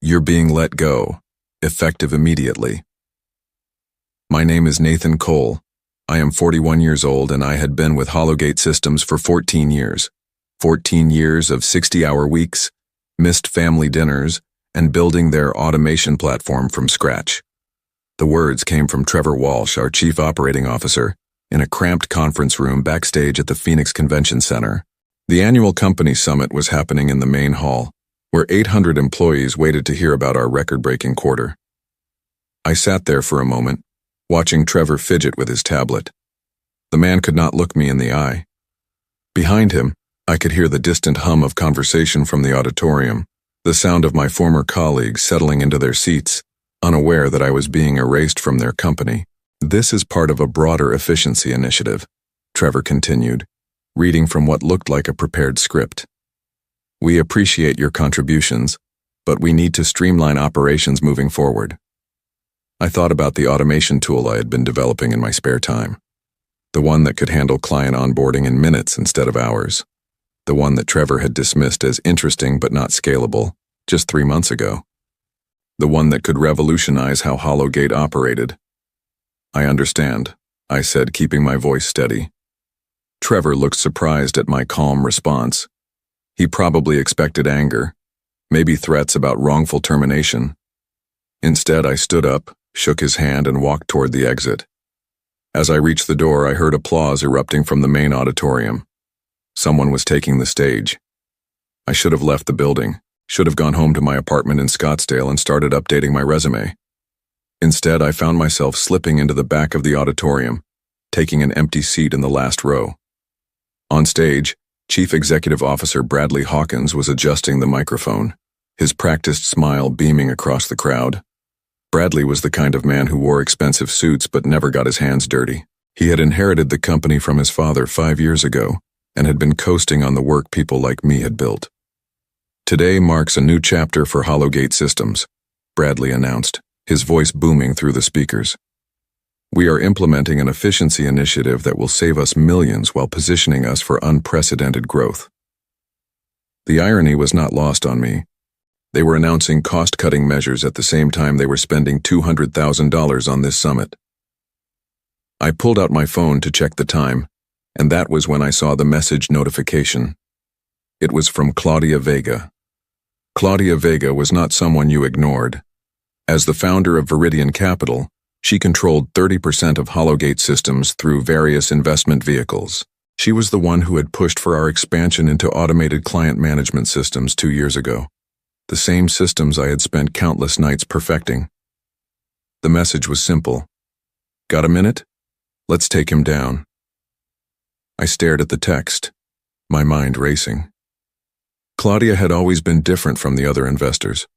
You're being let go, effective immediately. My name is Nathan Cole. I am 41 years old and I had been with Hollowgate Systems for 14 years. 14 years of 60-hour weeks, missed family dinners, and building their automation platform from scratch. The words came from Trevor Walsh, our Chief Operating Officer, in a cramped conference room backstage at the Phoenix Convention Center. The annual company summit was happening in the main hall, where 800 employees waited to hear about our record-breaking quarter. I sat there for a moment, watching Trevor fidget with his tablet. The man could not look me in the eye. Behind him, I could hear the distant hum of conversation from the auditorium, the sound of my former colleagues settling into their seats, unaware that I was being erased from their company. This is part of a broader efficiency initiative, Trevor continued, reading from what looked like a prepared script. We appreciate your contributions, but we need to streamline operations moving forward. I thought about the automation tool I had been developing in my spare time. The one that could handle client onboarding in minutes instead of hours. The one that Trevor had dismissed as interesting but not scalable just 3 months ago. The one that could revolutionize how Hollowgate operated. I understand, I said, keeping my voice steady. Trevor looked surprised at my calm response. He probably expected anger, maybe threats about wrongful termination. Instead, I stood up, shook his hand, and walked toward the exit. As I reached the door, I heard applause erupting from the main auditorium. Someone was taking the stage. I should have left the building, should have gone home to my apartment in Scottsdale and started updating my resume. Instead, I found myself slipping into the back of the auditorium, taking an empty seat in the last row. On stage, Chief Executive Officer Bradley Hawkins was adjusting the microphone, his practiced smile beaming across the crowd. Bradley was the kind of man who wore expensive suits but never got his hands dirty. He had inherited the company from his father 5 years ago and had been coasting on the work people like me had built. Today marks a new chapter for Hollowgate Systems, Bradley announced, his voice booming through the speakers. We are implementing an efficiency initiative that will save us millions while positioning us for unprecedented growth. The irony was not lost on me. They were announcing cost-cutting measures at the same time they were spending $200,000 on this summit. I pulled out my phone to check the time, and that was when I saw the message notification. It was from Claudia Vega. Claudia Vega was not someone you ignored. As the founder of Viridian Capital, she controlled 30% of Hollowgate Systems through various investment vehicles. She was the one who had pushed for our expansion into automated client management systems 2 years ago. The same systems I had spent countless nights perfecting. The message was simple. Got a minute? Let's take him down. I stared at the text, my mind racing. Claudia had always been different from the other investors.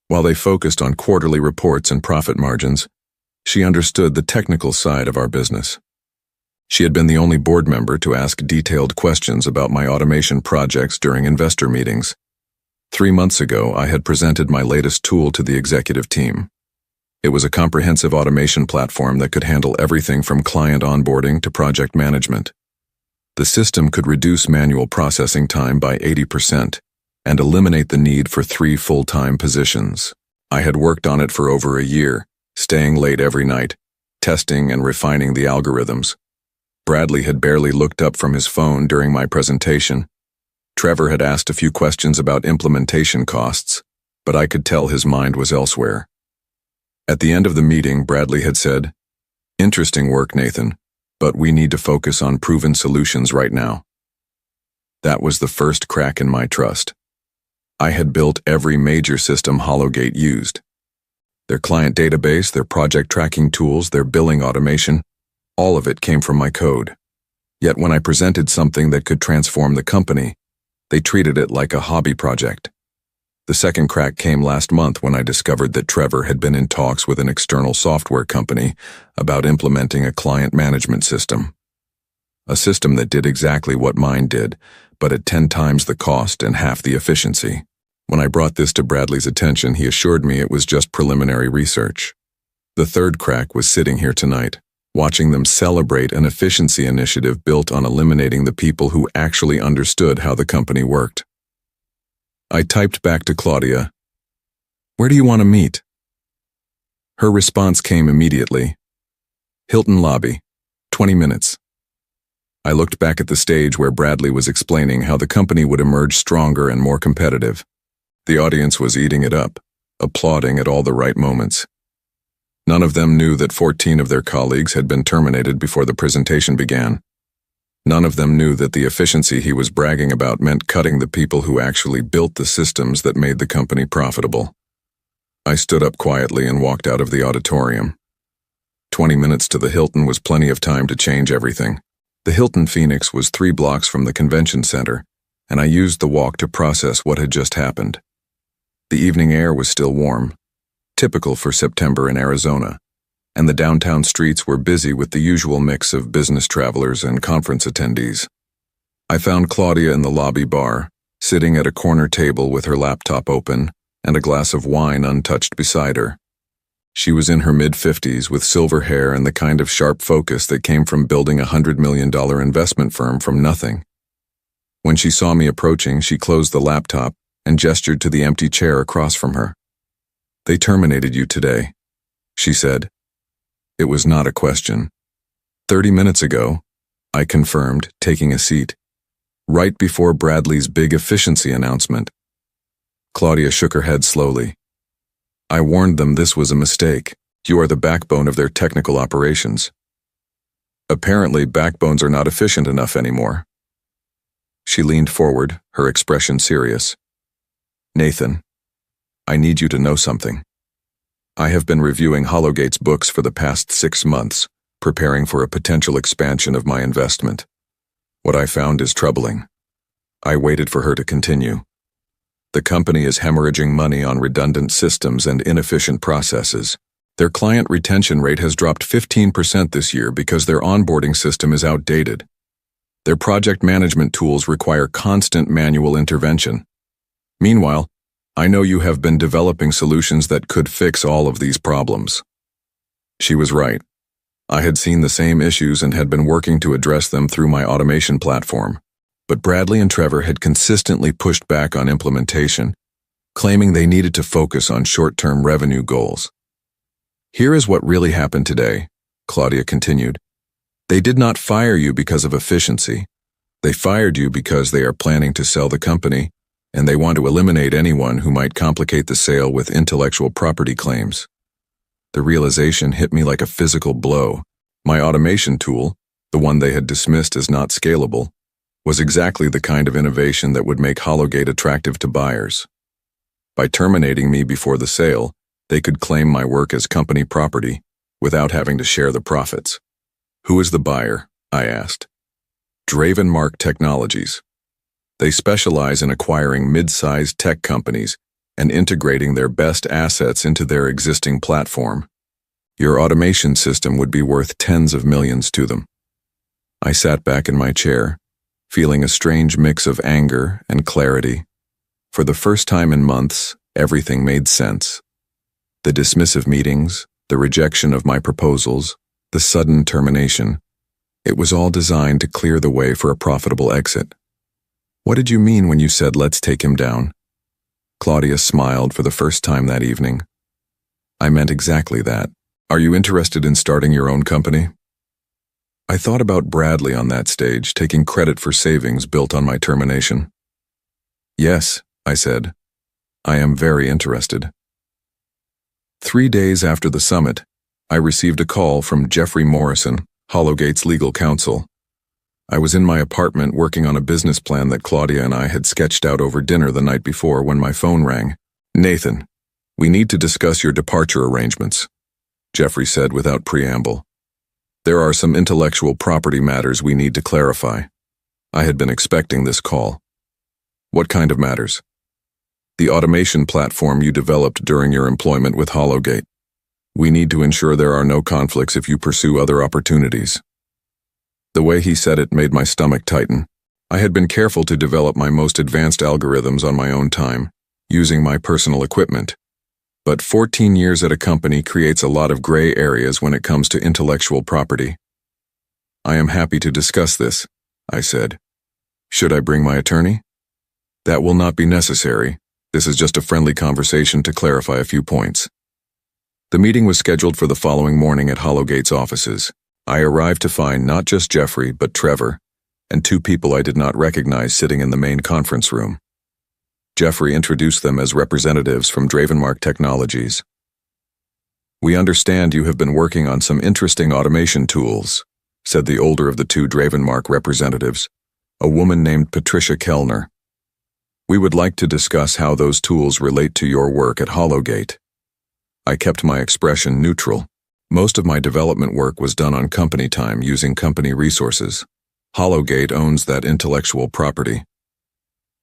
While they focused on quarterly reports and profit margins, she understood the technical side of our business. She had been the only board member to ask detailed questions about my automation projects during investor meetings. 3 months ago, I had presented my latest tool to the executive team. It was a comprehensive automation platform that could handle everything from client onboarding to project management. The system could reduce manual processing time by 80% and eliminate the need for 3 full-time positions. I had worked on it for over a year, staying late every night, testing and refining the algorithms. Bradley had barely looked up from his phone during my presentation. Trevor had asked a few questions about implementation costs, but I could tell his mind was elsewhere. At the end of the meeting, Bradley had said, "Interesting work, Nathan, but we need to focus on proven solutions right now." That was the first crack in my trust. I had built every major system Hollowgate used. Their client database, their project tracking tools, their billing automation, all of it came from my code. Yet when I presented something that could transform the company, they treated it like a hobby project. The second crack came last month when I discovered that Trevor had been in talks with an external software company about implementing a client management system. A system that did exactly what mine did, but at 10 times the cost and half the efficiency. When I brought this to Bradley's attention, he assured me it was just preliminary research. The third crack was sitting here tonight, watching them celebrate an efficiency initiative built on eliminating the people who actually understood how the company worked. I typed back to Claudia, Where do you want to meet? Her response came immediately. Hilton lobby, 20 minutes. I looked back at the stage where Bradley was explaining how the company would emerge stronger and more competitive. The audience was eating it up, applauding at all the right moments. None of them knew that 14 of their colleagues had been terminated before the presentation began. None of them knew that the efficiency he was bragging about meant cutting the people who actually built the systems that made the company profitable. I stood up quietly and walked out of the auditorium. 20 minutes to the Hilton was plenty of time to change everything. The Hilton Phoenix was 3 blocks from the convention center, and I used the walk to process what had just happened. The evening air was still warm, typical for September in Arizona, and the downtown streets were busy with the usual mix of business travelers and conference attendees. I found Claudia in the lobby bar, sitting at a corner table with her laptop open and a glass of wine untouched beside her. She was in her mid-50s with silver hair and the kind of sharp focus that came from building a $100 million investment firm from nothing. When she saw me approaching, she closed the laptop and gestured to the empty chair across from her. "They terminated you today," she said. It was not a question. 30 minutes ago, I confirmed, taking a seat, right before Bradley's big efficiency announcement. Claudia shook her head slowly. "I warned them this was a mistake. You are the backbone of their technical operations. Apparently, backbones are not efficient enough anymore." She leaned forward, her expression serious. "Nathan, I need you to know something. I have been reviewing Hollowgate's books for the past 6 months, preparing for a potential expansion of my investment. What I found is troubling." I waited for her to continue. "The company is hemorrhaging money on redundant systems and inefficient processes. Their client retention rate has dropped 15% this year because their onboarding system is outdated. Their project management tools require constant manual intervention. Meanwhile, I know you have been developing solutions that could fix all of these problems." She was right. I had seen the same issues and had been working to address them through my automation platform. But Bradley and Trevor had consistently pushed back on implementation, claiming they needed to focus on short-term revenue goals. "Here is what really happened today," Claudia continued. "They did not fire you because of efficiency. They fired you because they are planning to sell the company, and they want to eliminate anyone who might complicate the sale with intellectual property claims." The realization hit me like a physical blow. My automation tool, the one they had dismissed as not scalable, was exactly the kind of innovation that would make Hollowgate attractive to buyers. By terminating me before the sale, they could claim my work as company property without having to share the profits. "Who is the buyer?" I asked. "Dravenmark Technologies. They specialize in acquiring mid-sized tech companies and integrating their best assets into their existing platform. Your automation system would be worth tens of millions to them." I sat back in my chair, feeling a strange mix of anger and clarity. For the first time in months, everything made sense. The dismissive meetings, the rejection of my proposals, the sudden termination. It was all designed to clear the way for a profitable exit. "What did you mean when you said let's take him down?" Claudia smiled for the first time that evening. "I meant exactly that. Are you interested in starting your own company?" I thought about Bradley on that stage, taking credit for savings built on my termination. "Yes," I said. "I am very interested." 3 days after the summit, I received a call from Jeffrey Morrison, Hollowgate's legal counsel. I was in my apartment working on a business plan that Claudia and I had sketched out over dinner the night before when my phone rang. "Nathan, we need to discuss your departure arrangements," Jeffrey said without preamble. "There are some intellectual property matters we need to clarify." I had been expecting this call. "What kind of matters?" "The automation platform you developed during your employment with Hollowgate. We need to ensure there are no conflicts if you pursue other opportunities." The way he said it made my stomach tighten. I had been careful to develop my most advanced algorithms on my own time, using my personal equipment. But 14 years at a company creates a lot of gray areas when it comes to intellectual property. "I am happy to discuss this," I said. "Should I bring my attorney?" "That will not be necessary. This is just a friendly conversation to clarify a few points. The meeting was scheduled for the following morning at Hollowgate's offices. I arrived to find not just Jeffrey, but Trevor, and two people I did not recognize sitting in the main conference room. Jeffrey introduced them as representatives from Dravenmark Technologies. "We understand you have been working on some interesting automation tools," said the older of the two Dravenmark representatives, a woman named Patricia Kellner. "We would like to discuss how those tools relate to your work at Hollowgate." I kept my expression neutral. Most of my development work was done on company time using company resources. Hollowgate owns that intellectual property.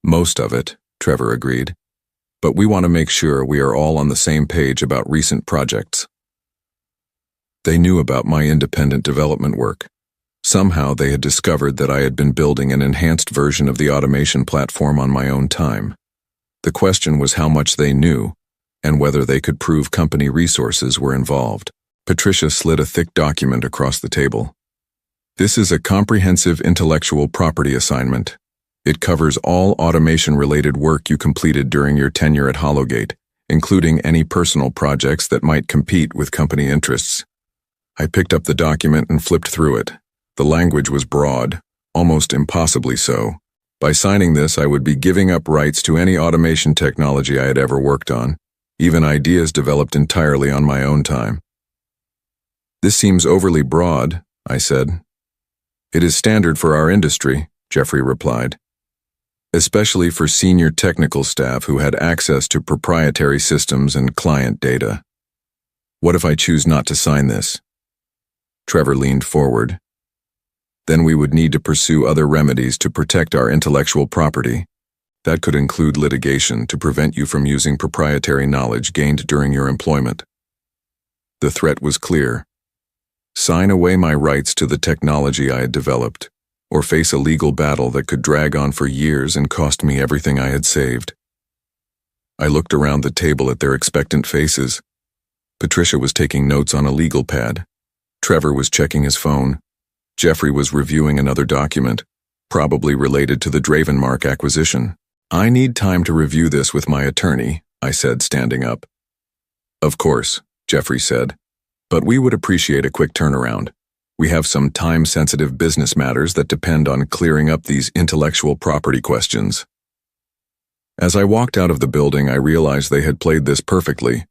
"Most of it," Trevor agreed. "But we want to make sure we are all on the same page about recent projects." They knew about my independent development work. Somehow they had discovered that I had been building an enhanced version of the automation platform on my own time. The question was how much they knew, and whether they could prove company resources were involved. Patricia slid a thick document across the table. "This is a comprehensive intellectual property assignment. It covers all automation-related work you completed during your tenure at Hollowgate, including any personal projects that might compete with company interests." I picked up the document and flipped through it. The language was broad, almost impossibly so. By signing this, I would be giving up rights to any automation technology I had ever worked on, even ideas developed entirely on my own time. "This seems overly broad," I said. "It is standard for our industry," Jeffrey replied, "especially for senior technical staff who had access to proprietary systems and client data. What if I choose not to sign this?" Trevor leaned forward. "Then we would need to pursue other remedies to protect our intellectual property. That could include litigation to prevent you from using proprietary knowledge gained during your employment." The threat was clear. Sign away my rights to the technology I had developed, or face a legal battle that could drag on for years and cost me everything I had saved. I looked around the table at their expectant faces. Patricia was taking notes on a legal pad. Trevor was checking his phone. Jeffrey was reviewing another document, probably related to the Dravenmark acquisition. "I need time to review this with my attorney," I said, standing up. "Of course," Jeffrey said, "but we would appreciate a quick turnaround. We have some time-sensitive business matters that depend on clearing up these intellectual property questions." As I walked out of the building, I realized they had played this perfectly.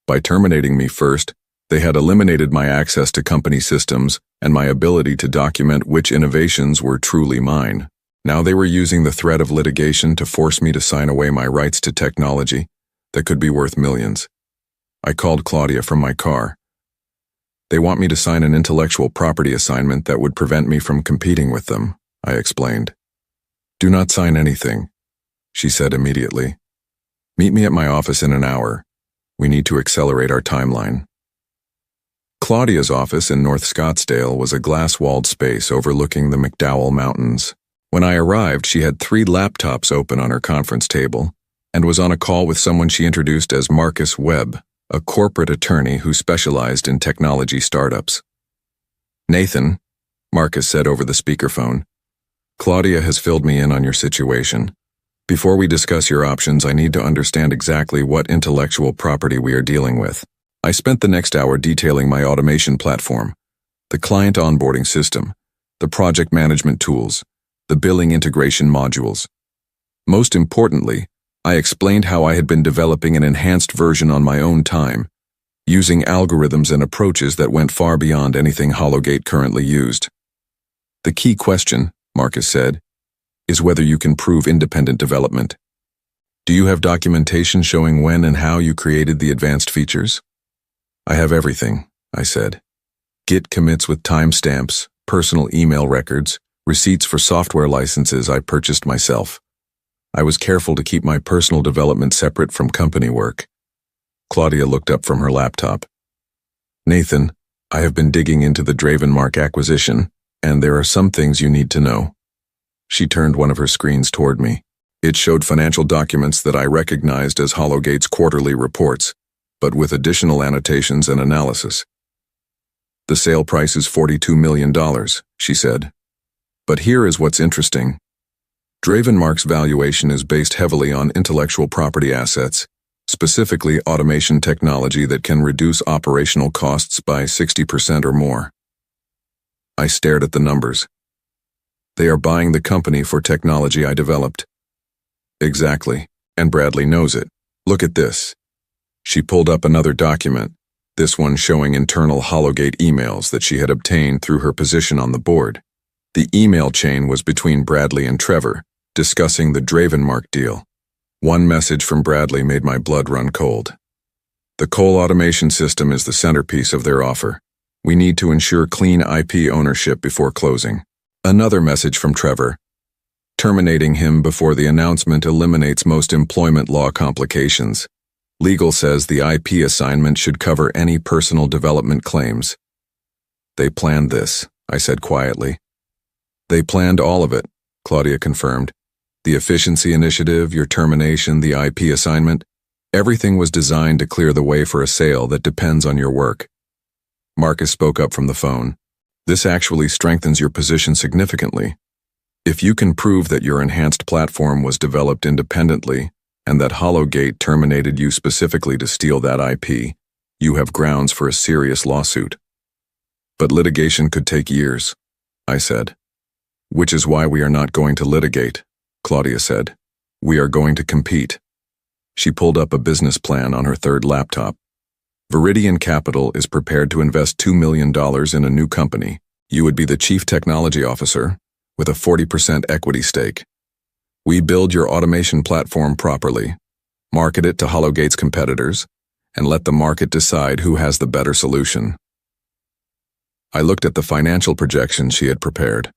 By terminating me first, they had eliminated my access to company systems and my ability to document which innovations were truly mine. Now they were using the threat of litigation to force me to sign away my rights to technology that could be worth millions. I called Claudia from my car. "They want me to sign an intellectual property assignment that would prevent me from competing with them," I explained. "Do not sign anything," she said immediately. "Meet me at my office in an hour. We need to accelerate our timeline." Claudia's office in North Scottsdale was a glass-walled space overlooking the McDowell Mountains. When I arrived, she had 3 laptops open on her conference table and was on a call with someone she introduced as Marcus Webb, a corporate attorney who specialized in technology startups. "Nathan," Marcus said over the speakerphone, "Claudia has filled me in on your situation. Before we discuss your options, I need to understand exactly what intellectual property we are dealing with." I spent the next hour detailing my automation platform, the client onboarding system, the project management tools, the billing integration modules. Most importantly, I explained how I had been developing an enhanced version on my own time, using algorithms and approaches that went far beyond anything Hollowgate currently used. "The key question," Marcus said, "is whether you can prove independent development. Do you have documentation showing when and how you created the advanced features?" "I have everything," I said. "Git commits with timestamps, personal email records, receipts for software licenses I purchased myself. I was careful to keep my personal development separate from company work." Claudia looked up from her laptop. "Nathan, I have been digging into the Dravenmark acquisition, and there are some things you need to know." She turned one of her screens toward me. It showed financial documents that I recognized as Hollowgate's quarterly reports, but with additional annotations and analysis. "The sale price is $42 million, she said. "But here is what's interesting. Dravenmark's valuation is based heavily on intellectual property assets, specifically automation technology that can reduce operational costs by 60% or more. I stared at the numbers. They are buying the company for technology I developed. Exactly, and Bradley knows it. Look at this. She pulled up another document, this one showing internal Hologate emails that she had obtained through her position on the board. The email chain was between Bradley and Trevor, discussing the Dravenmark deal. One message from Bradley made my blood run cold. The Cole automation system is the centerpiece of their offer. We need to ensure clean IP ownership before closing. Another message from Trevor. Terminating him before the announcement eliminates most employment law complications. Legal says the IP assignment should cover any personal development claims. They planned this, I said quietly. They planned all of it, Claudia confirmed. The efficiency initiative, your termination, the IP assignment, everything was designed to clear the way for a sale that depends on your work. Marcus spoke up from the phone. This actually strengthens your position significantly. If you can prove that your enhanced platform was developed independently and that Hologate terminated you specifically to steal that IP, you have grounds for a serious lawsuit. But litigation could take years, I said. Which is why we are not going to litigate, Claudia said. We are going to compete. She pulled up a business plan on her third laptop. Viridian Capital is prepared to invest $2 million in a new company. You would be the chief technology officer with a 40% equity stake. We build your automation platform properly, market it to Hologate's competitors, and let the market decide who has the better solution. I looked at the financial projections she had prepared.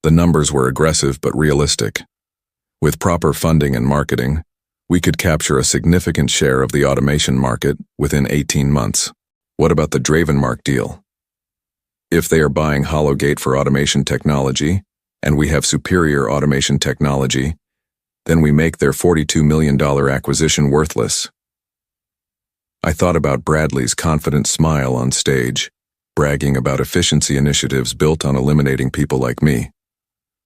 The numbers were aggressive but realistic. With proper funding and marketing, we could capture a significant share of the automation market within 18 months. What about the Dravenmark deal? If they are buying Hologate for automation technology, and we have superior automation technology, then we make their $42 million acquisition worthless. I thought about Bradley's confident smile on stage, bragging about efficiency initiatives built on eliminating people like me.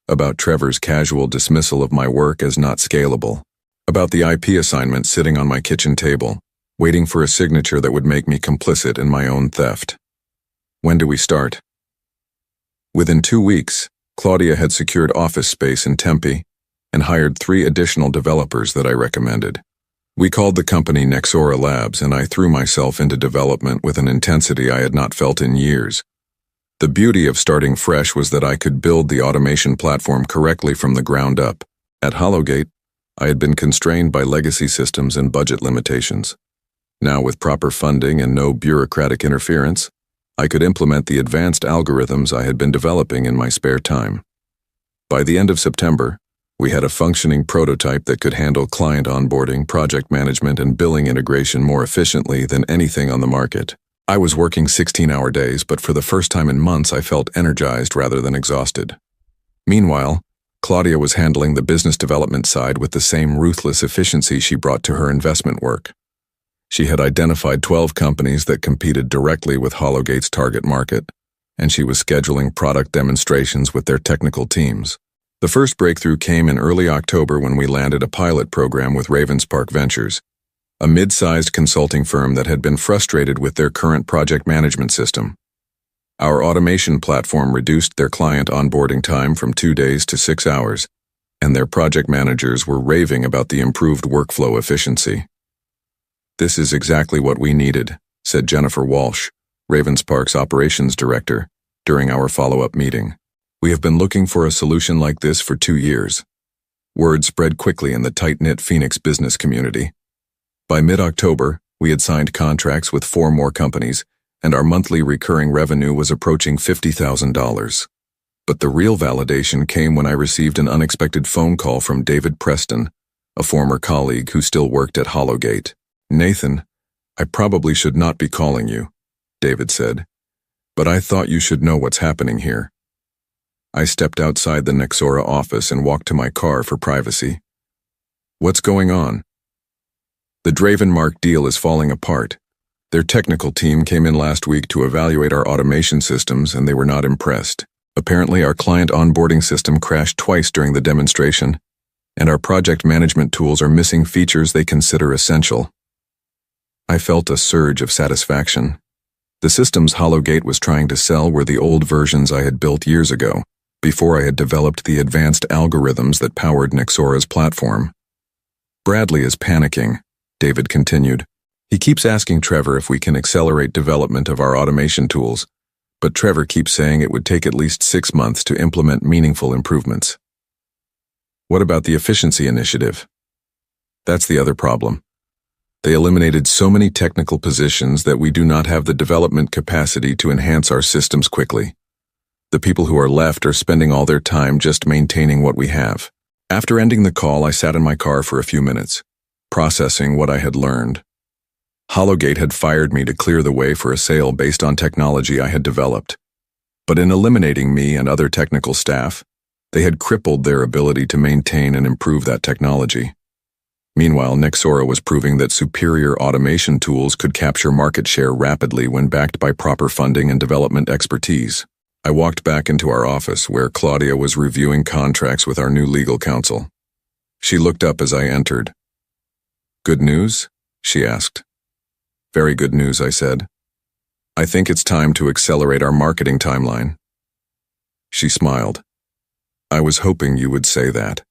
About Trevor's casual dismissal of my work as not scalable. About the IP assignment sitting on my kitchen table, waiting for a signature that would make me complicit in my own theft. When do we start? Within 2 weeks, Claudia had secured office space in Tempe and hired 3 additional developers that I recommended. We called the company Nexora Labs, and I threw myself into development with an intensity I had not felt in years. The beauty of starting fresh was that I could build the automation platform correctly from the ground up. At Hologate, I had been constrained by legacy systems and budget limitations. Now, with proper funding and no bureaucratic interference, I could implement the advanced algorithms I had been developing in my spare time. By the end of September, we had a functioning prototype that could handle client onboarding, project management, and billing integration more efficiently than anything on the market. I was working 16-hour days, but for the first time in months I felt energized rather than exhausted. Meanwhile, Claudia was handling the business development side with the same ruthless efficiency she brought to her investment work. She had identified 12 companies that competed directly with Hologate's target market, and she was scheduling product demonstrations with their technical teams. The first breakthrough came in early October when we landed a pilot program with Ravenspark Ventures, a mid-sized consulting firm that had been frustrated with their current project management system. Our automation platform reduced their client onboarding time from 2 days to 6 hours, and their project managers were raving about the improved workflow efficiency. "This is exactly what we needed," said Jennifer Walsh, Ravenspark's operations director, during our follow-up meeting. "We have been looking for a solution like this for 2 years." Word spread quickly in the tight-knit Phoenix business community. By mid-October, we had signed contracts with 4 more companies, and our monthly recurring revenue was approaching $50,000. But the real validation came when I received an unexpected phone call from David Preston, a former colleague who still worked at Hologate. "Nathan, I probably should not be calling you," David said, "but I thought you should know what's happening here." I stepped outside the Nexora office and walked to my car for privacy. "What's going on?" "The Dravenmark deal is falling apart. Their technical team came in last week to evaluate our automation systems, and they were not impressed. Apparently, our client onboarding system crashed twice during the demonstration, and our project management tools are missing features they consider essential. I felt a surge of satisfaction. The systems Hologate was trying to sell were the old versions I had built years ago, before I had developed the advanced algorithms that powered Nexora's platform. Bradley is panicking, David continued. He keeps asking Trevor if we can accelerate development of our automation tools, but Trevor keeps saying it would take at least 6 months to implement meaningful improvements. What about the efficiency initiative? That's the other problem. They eliminated so many technical positions that we do not have the development capacity to enhance our systems quickly. The people who are left are spending all their time just maintaining what we have. After ending the call, I sat in my car for a few minutes, processing what I had learned. Hologate had fired me to clear the way for a sale based on technology I had developed. But in eliminating me and other technical staff, they had crippled their ability to maintain and improve that technology. Meanwhile, Nexora was proving that superior automation tools could capture market share rapidly when backed by proper funding and development expertise. I walked back into our office where Claudia was reviewing contracts with our new legal counsel. She looked up as I entered. "Good news?" she asked. "Very good news," I said. "I think it's time to accelerate our marketing timeline." She smiled. "I was hoping you would say that."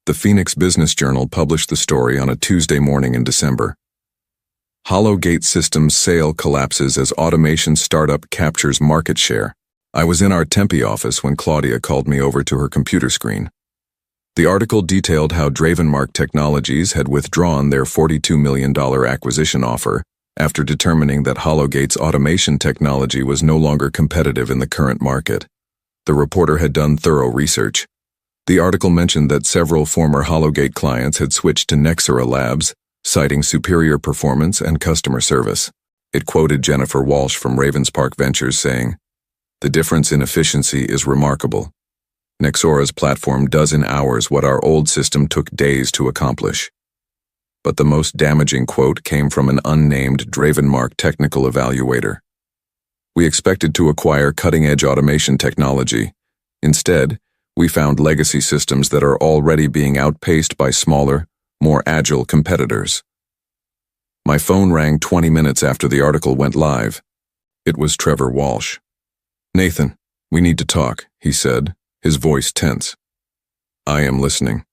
The Phoenix Business Journal published the story on a Tuesday morning in December. Hologate Systems sale collapses as automation startup captures market share. I was in our Tempe office when Claudia called me over to her computer screen. The article detailed how Dravenmark Technologies had withdrawn their $42 million acquisition offer after determining that Hologate's automation technology was no longer competitive in the current market. The reporter had done thorough research. The article mentioned that several former Hologate clients had switched to Nexora Labs, citing superior performance and customer service. It quoted Jennifer Walsh from Ravenspark Ventures saying, "The difference in efficiency is remarkable. Nexora's platform does in hours what our old system took days to accomplish." But the most damaging quote came from an unnamed Dravenmark technical evaluator. "We expected to acquire cutting-edge automation technology. Instead, we found legacy systems that are already being outpaced by smaller, more agile competitors." My phone rang 20 minutes after the article went live. It was Trevor Walsh. "Nathan, we need to talk," he said, his voice tense. "I am listening.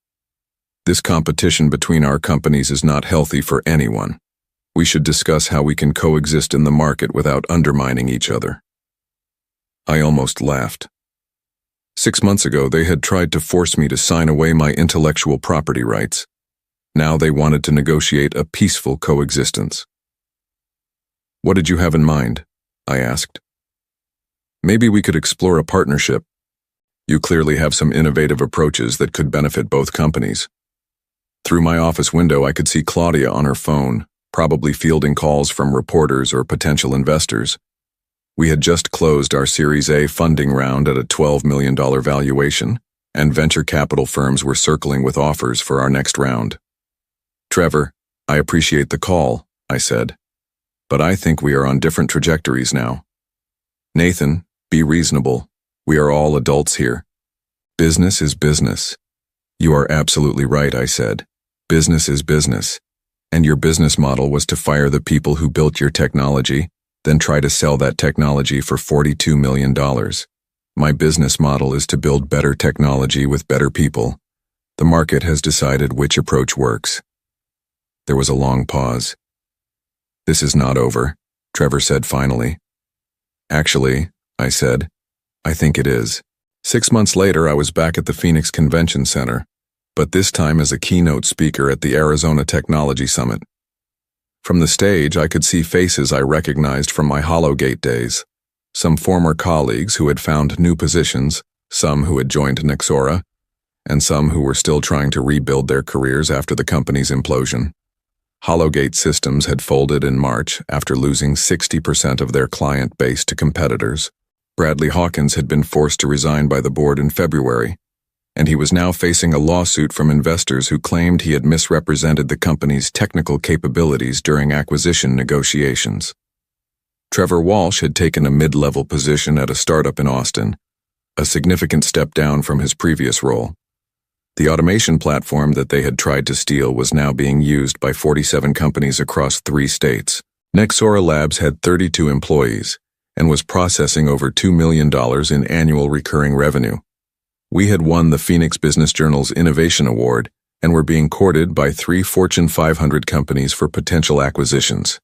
This competition between our companies is not healthy for anyone. We should discuss how we can coexist in the market without undermining each other." I almost laughed. 6 months ago, they had tried to force me to sign away my intellectual property rights. Now they wanted to negotiate a peaceful coexistence. "What did you have in mind?" I asked. "Maybe we could explore a partnership. You clearly have some innovative approaches that could benefit both companies." Through my office window, I could see Claudia on her phone, probably fielding calls from reporters or potential investors. We had just closed our Series A funding round at a $12 million valuation, and venture capital firms were circling with offers for our next round. "Trevor, I appreciate the call," I said, "but I think we are on different trajectories now. Nathan, be reasonable. We are all adults here. Business is business." "You are absolutely right," I said. "Business is business. And your business model was to fire the people who built your technology, then try to sell that technology for $42 million. My business model is to build better technology with better people. The market has decided which approach works." There was a long pause. "This is not over," Trevor said finally. "Actually," I said, "I think it is." 6 months later, I was back at the Phoenix Convention Center, but this time as a keynote speaker at the Arizona Technology Summit. From the stage, I could see faces I recognized from my Hologate days. Some former colleagues who had found new positions, some who had joined Nexora, and some who were still trying to rebuild their careers after the company's implosion. Hologate Systems had folded in March after losing 60% of their client base to competitors. Bradley Hawkins had been forced to resign by the board in February, and he was now facing a lawsuit from investors who claimed he had misrepresented the company's technical capabilities during acquisition negotiations. Trevor Walsh had taken a mid-level position at a startup in Austin, a significant step down from his previous role. The automation platform that they had tried to steal was now being used by 47 companies across 3 states. Nexora Labs had 32 employees and was processing over $2 million in annual recurring revenue. We had won the Phoenix Business Journal's Innovation Award and were being courted by 3 Fortune 500 companies for potential acquisitions.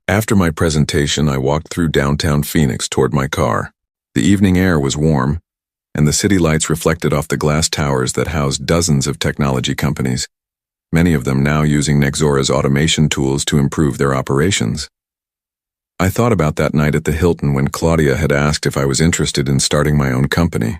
After my presentation, I walked through downtown Phoenix toward my car. The evening air was warm, and the city lights reflected off the glass towers that housed dozens of technology companies, many of them now using Nexora's automation tools to improve their operations. I thought about that night at the Hilton when Claudia had asked if I was interested in starting my own company,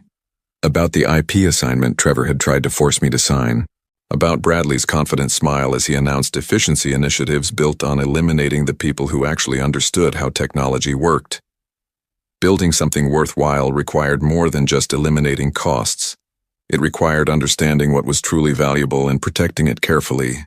about the IP assignment Trevor had tried to force me to sign, about Bradley's confident smile as he announced efficiency initiatives built on eliminating the people who actually understood how technology worked. Building something worthwhile required more than just eliminating costs. It required understanding what was truly valuable and protecting it carefully,